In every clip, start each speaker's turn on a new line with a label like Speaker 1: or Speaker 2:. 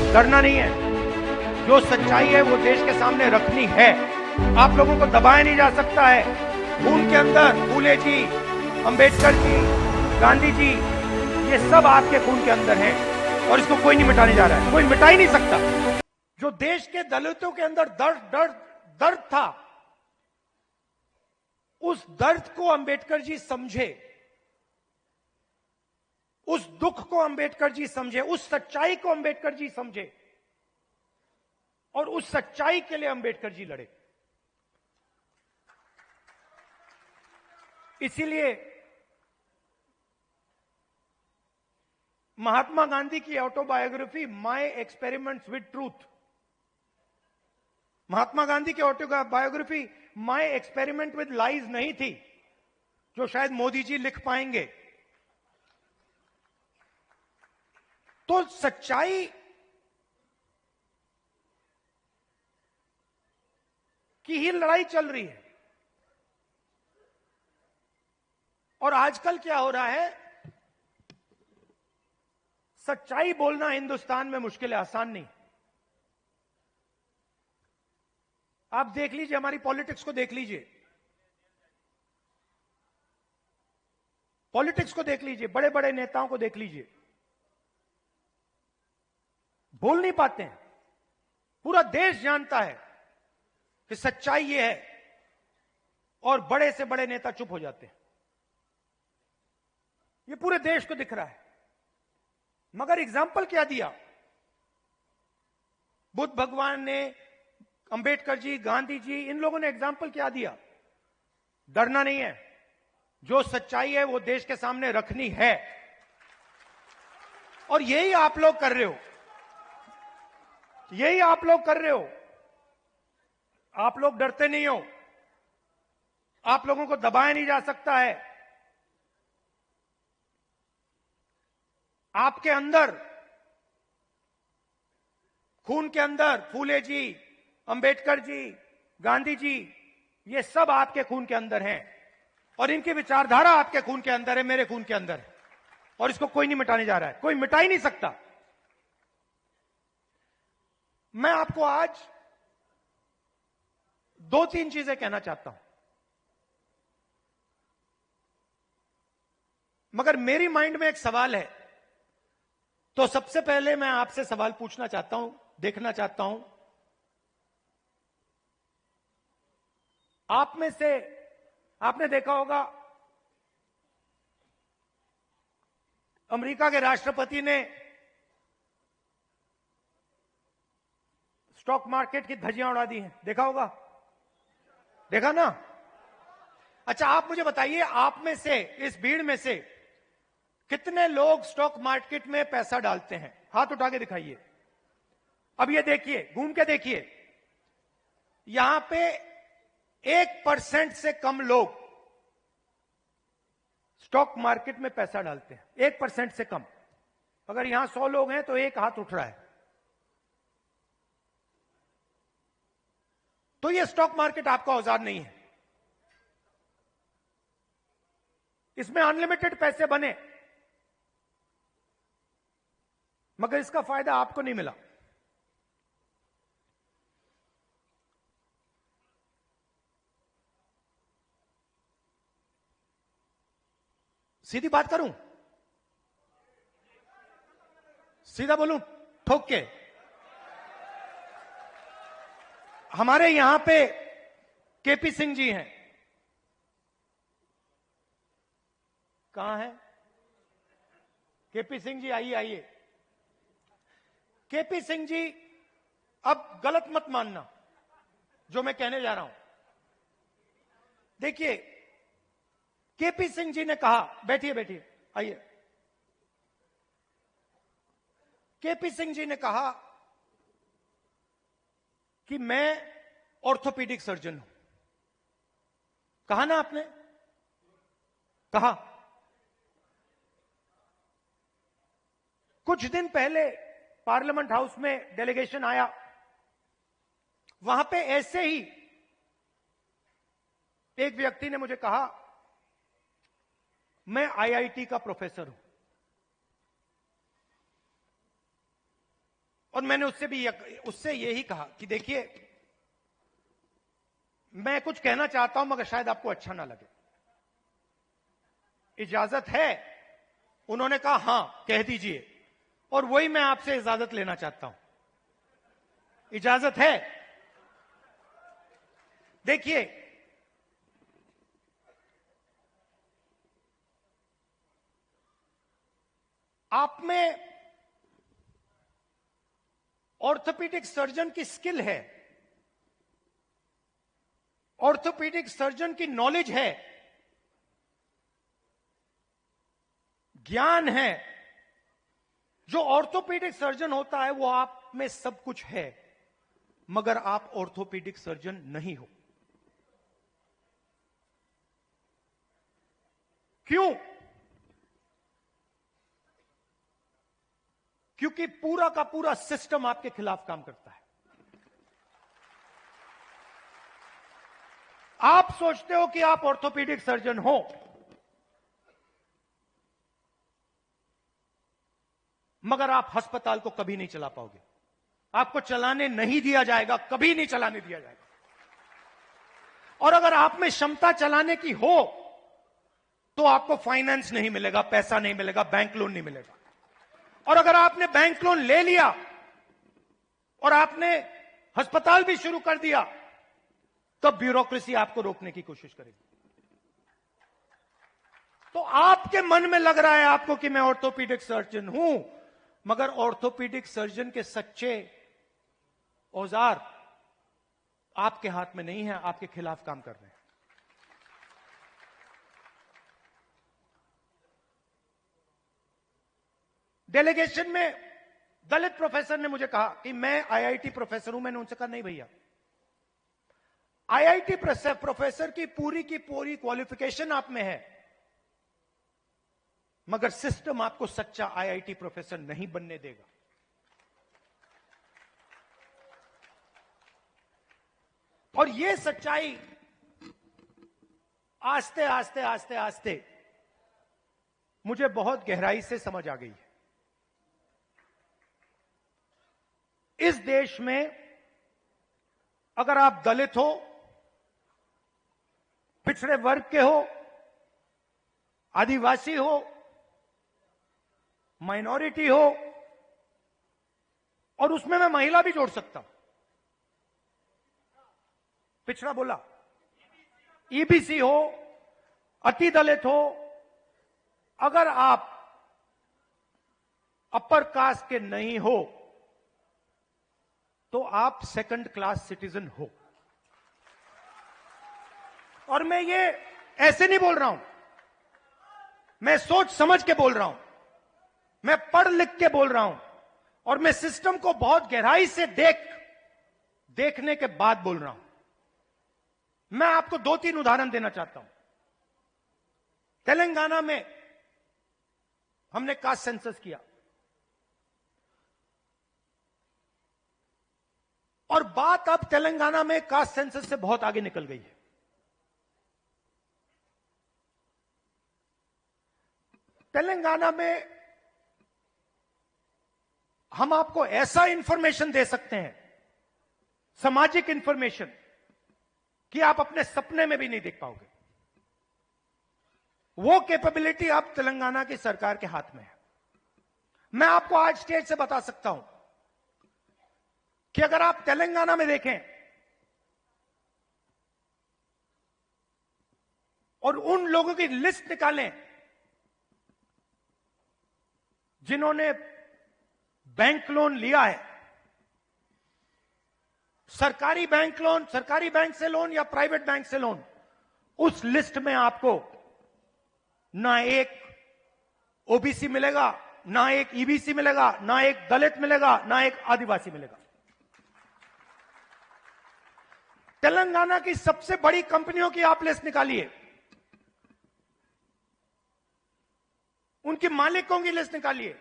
Speaker 1: डरना नहीं है, जो सच्चाई है वो देश के सामने रखनी है। आप लोगों को दबाया नहीं जा सकता है। खून के अंदर फूले जी, अंबेडकर जी, गांधी जी, ये सब आपके खून के अंदर हैं और इसको कोई नहीं मिटाने जा रहा है, कोई मिटा ही नहीं सकता। जो देश के दलितों के अंदर दर्द था, उस दर्द को अंबेडकर जी समझे, उस दुख को अंबेडकर जी समझे, उस सच्चाई को अंबेडकर जी समझे और उस सच्चाई के लिए अंबेडकर जी लड़े। इसीलिए महात्मा गांधी की autobiography my experiments with truth, Mahatma Gandhi की autobiography my experiment with lies नहीं थी, जो शायद मोदी जी लिख पाएंगे। तो सच्चाई की ही लड़ाई चल रही है। और आजकल क्या हो रहा है, सच्चाई बोलना हिंदुस्तान में मुश्किल है, आसान नहीं। आप देख लीजिए, हमारी पॉलिटिक्स को देख लीजिए, पॉलिटिक्स को देख लीजिए, बड़े बड़े नेताओं को देख लीजिए, बोल नहीं पाते हैं। पूरा देश जानता है कि सच्चाई ये है और बड़े से बड़े नेता चुप हो जाते हैं। ये पूरे देश को दिख रहा है। मगर एग्जाम्पल क्या दिया? बुद्ध भगवान ने, अंबेडकर जी, गांधी जी, इन लोगों ने एग्जाम्पल क्या दिया? डरना नहीं है, जो सच्चाई है वो देश के सामने रखनी है। और यही आप लोग कर रहे हो, यही आप लोग कर रहे हो। आप लोग डरते नहीं हो, आप लोगों को दबाया नहीं जा सकता है। आपके अंदर, खून के अंदर फूले जी, अंबेडकर जी, गांधी जी, ये सब आपके खून के अंदर हैं और इनकी विचारधारा आपके खून के अंदर है, मेरे खून के अंदर है, और इसको कोई नहीं मिटाने जा रहा है, कोई मिटा ही नहीं सकता। मैं आपको आज 2-3 चीजें कहना चाहता हूं, मगर मेरी माइंड में एक सवाल है। तो सबसे पहले मैं आपसे सवाल पूछना चाहता हूं, देखना चाहता हूं, आप में से, आपने देखा होगा अमेरिका के राष्ट्रपति ने स्टॉक मार्केट की धज्जियां उड़ा दी हैं, देखा होगा, देखा ना? अच्छा, आप मुझे बताइए, आप में से, इस भीड़ में से कितने लोग स्टॉक मार्केट में पैसा डालते हैं? हाथ उठा के दिखाइए। अब ये देखिए, घूम के देखिए, यहां पे 1% से कम लोग स्टॉक मार्केट में पैसा डालते हैं, 1% से कम। अगर यहां 100 लोग हैं तो एक हाथ उठ रहा है। तो ये स्टॉक मार्केट आपका औजार नहीं है, इसमें अनलिमिटेड पैसे बने, मगर इसका फायदा आपको नहीं मिला। सीधी बात करूं, सीधा बोलूं, ठोक के, हमारे यहां पे केपी सिंह जी हैं, कहां है केपी सिंह जी? आइए आइए। केपी सिंह जी, अब गलत मत मानना जो मैं कहने जा रहा हूं। देखिए, केपी सिंह जी ने कहा, बैठिए बैठिए, आइए। केपी सिंह जी ने कहा कि मैं ऑर्थोपीडिक सर्जन हूं। कहा ना आपने? कहा। कुछ दिन पहले पार्लियामेंट हाउस में डेलीगेशन आया, वहां पे ऐसे ही एक व्यक्ति ने मुझे कहा, मैं आईआईटी का प्रोफेसर हूं और मैंने उससे यही कहा कि देखिए, मैं कुछ कहना चाहता हूं मगर शायद आपको अच्छा ना लगे, इजाजत है? उन्होंने कहा हां, कह दीजिए। और वही मैं आपसे इजाजत लेना चाहता हूं। इजाजत है? देखिए, आप में ऑर्थोपेडिक सर्जन की स्किल है, ऑर्थोपेडिक सर्जन की नॉलेज है, ज्ञान है। जो ऑर्थोपेडिक सर्जन होता है वो आप में सब कुछ है, मगर आप ऑर्थोपेडिक सर्जन नहीं हो। क्यों? क्योंकि पूरा का पूरा सिस्टम आपके खिलाफ काम करता है। आप सोचते हो कि आप ऑर्थोपेडिक सर्जन हो, मगर आप अस्पताल को कभी नहीं चला पाओगे। आपको चलाने नहीं दिया जाएगा, कभी नहीं चलाने दिया जाएगा। और अगर आप में क्षमता चलाने की हो तो आपको फाइनेंस नहीं मिलेगा, पैसा नहीं मिलेगा, बैंक लोन नहीं मिलेगा। और अगर आपने बैंक लोन ले लिया और आपने अस्पताल भी शुरू कर दिया, तब ब्यूरोक्रेसी आपको रोकने की कोशिश करेगी। तो आपके मन में लग रहा है आपको कि मैं ऑर्थोपेडिक सर्जन हूं, मगर ऑर्थोपेडिक सर्जन के सच्चे औजार आपके हाथ में नहीं है, आपके खिलाफ काम कर रहे हैं। डेलीगेशन में दलित प्रोफेसर ने मुझे कहा कि मैं आईआईटी प्रोफेसर हूं। मैंने उनसे कहा नहीं भैया, आईआईटी प्रोफेसर की पूरी क्वालिफिकेशन आप में है, मगर सिस्टम आपको सच्चा आईआईटी प्रोफेसर नहीं बनने देगा। और यह सच्चाई आस्ते आस्ते आस्ते आस्ते मुझे बहुत गहराई से समझ आ गई है। इस देश में अगर आप दलित हो, पिछड़े वर्ग के हो, आदिवासी हो, माइनॉरिटी हो, और उसमें मैं महिला भी जोड़ सकता हूं, पिछड़ा बोला, ईबीसी हो, अति दलित हो, अगर आप अपर कास्ट के नहीं हो तो आप सेकंड क्लास सिटीजन हो। और मैं ये ऐसे नहीं बोल रहा हूं, मैं सोच समझ के बोल रहा हूं, मैं पढ़ लिख के बोल रहा हूं, और मैं सिस्टम को बहुत गहराई से देखने के बाद बोल रहा हूं। मैं आपको 2-3 उदाहरण देना चाहता हूं। तेलंगाना में हमने कास्ट सेंसस किया, और बात अब तेलंगाना में कास्ट सेंसस से बहुत आगे निकल गई है। तेलंगाना में हम आपको ऐसा इंफॉर्मेशन दे सकते हैं, सामाजिक इंफॉर्मेशन, कि आप अपने सपने में भी नहीं देख पाओगे। वो कैपेबिलिटी अब तेलंगाना की सरकार के हाथ में है। मैं आपको आज स्टेज से बता सकता हूं कि अगर आप तेलंगाना में देखें और उन लोगों की लिस्ट निकालें जिन्होंने बैंक लोन लिया है, सरकारी बैंक से लोन या प्राइवेट बैंक से लोन, उस लिस्ट में आपको ना एक ओबीसी मिलेगा, ना एक ईबीसी मिलेगा, ना एक दलित मिलेगा, ना एक आदिवासी मिलेगा। तेलंगाना की सबसे बड़ी कंपनियों की आप लिस्ट निकालिए, उनके मालिकों की लिस्ट निकालिए,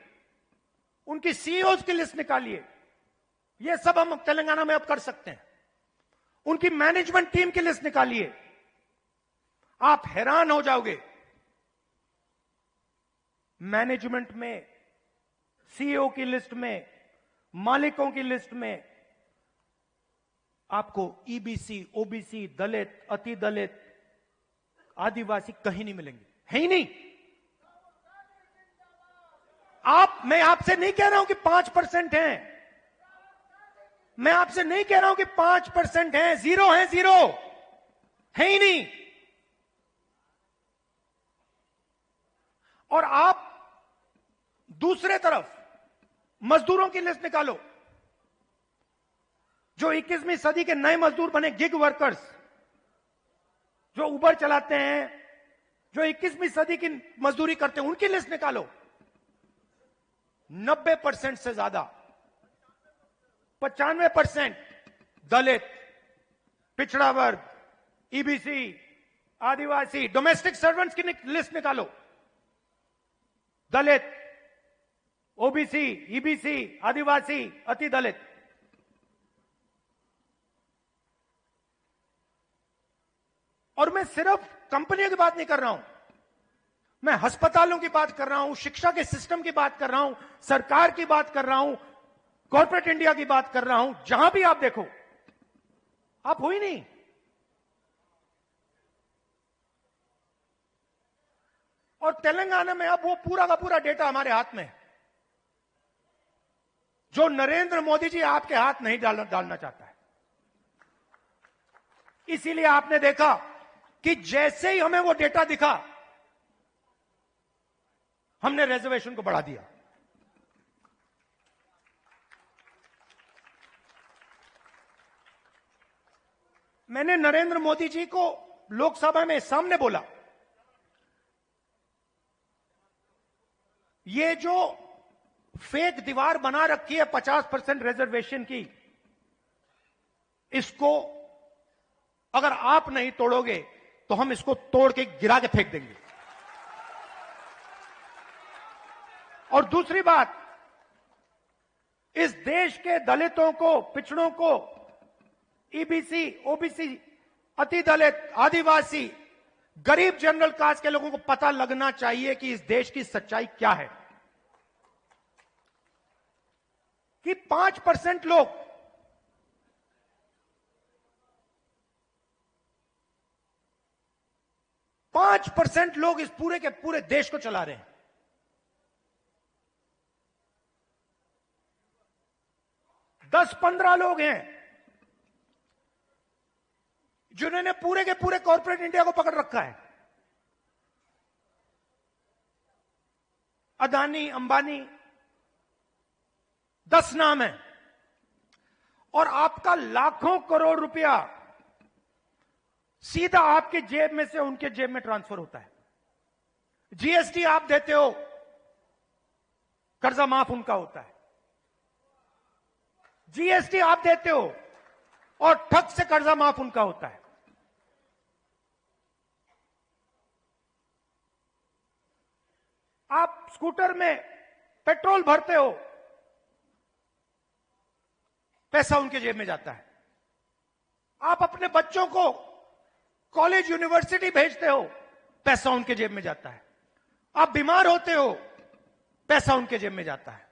Speaker 1: उनकी सीईओज की लिस्ट निकालिए। यह सब हम तेलंगाना में अब कर सकते हैं। उनकी मैनेजमेंट टीम की लिस्ट निकालिए, आप हैरान हो जाओगे। मैनेजमेंट में, सीईओ की लिस्ट में मालिकों की लिस्ट में आपको ईबीसी, ओबीसी, दलित, अति दलित, आदिवासी कहीं नहीं मिलेंगे, है ही नहीं। मैं आपसे नहीं कह रहा हूं कि 5% हैं, मैं आपसे नहीं कह रहा हूं कि 5% हैं, जीरो है ही नहीं। और आप दूसरे तरफ मजदूरों की लिस्ट निकालो, जो 21वीं सदी के नए मजदूर बने, गिग वर्कर्स, जो उबर चलाते हैं, जो 21वीं सदी की मजदूरी करते हैं, उनकी लिस्ट निकालो। 90% से ज्यादा, 95% दलित, पिछड़ा वर्ग, ईबीसी, आदिवासी, डोमेस्टिक सर्वेंट्स की लिस्ट निकालो। दलित, ओबीसी, ईबीसी, आदिवासी, अति दलित। और मैं सिर्फ कंपनियों की बात नहीं कर रहा हूं, मैं अस्पतालों की बात कर रहा हूं, शिक्षा के सिस्टम की बात कर रहा हूं, सरकार की बात कर रहा हूं, कॉर्पोरेट इंडिया की बात कर रहा हूं। जहां भी आप देखो, आप हो ही नहीं। और तेलंगाना में अब वो पूरा का पूरा डेटा हमारे हाथ में है, जो नरेंद्र मोदी जी आपके हाथ नहीं डालना चाहता है। इसीलिए आपने देखा कि जैसे ही हमें वो डेटा दिखा, हमने रिजर्वेशन को बढ़ा दिया। मैंने नरेंद्र मोदी जी को लोकसभा में सामने बोला, ये जो फेक दीवार बना रखी है 50% रिजर्वेशन की, इसको अगर आप नहीं तोड़ोगे तो हम इसको तोड़ के गिरा के फेंक देंगे। और दूसरी बात, इस देश के दलितों को, पिछड़ों को, ईबीसी, ओबीसी, अति दलित, आदिवासी, गरीब जनरल कास्ट के लोगों को पता लगना चाहिए कि इस देश की सच्चाई क्या है। कि 5% लोग इस पूरे के पूरे देश को चला रहे हैं। 10-15 लोग हैं जिन्होंने पूरे के पूरे कॉर्पोरेट इंडिया को पकड़ रखा है। अदानी, अंबानी, 10 नाम है। और आपका लाखों करोड़ रुपया सीधा आपके जेब में से उनके जेब में ट्रांसफर होता है। जीएसटी आप देते हो, कर्जा माफ उनका होता है। जीएसटी आप देते हो और ठग से कर्जा माफ उनका होता है। आप स्कूटर में पेट्रोल भरते हो, पैसा उनके जेब में जाता है। आप अपने बच्चों को कॉलेज, यूनिवर्सिटी भेजते हो, पैसा उनके जेब में जाता है। आप बीमार होते हो, पैसा उनके जेब में जाता है।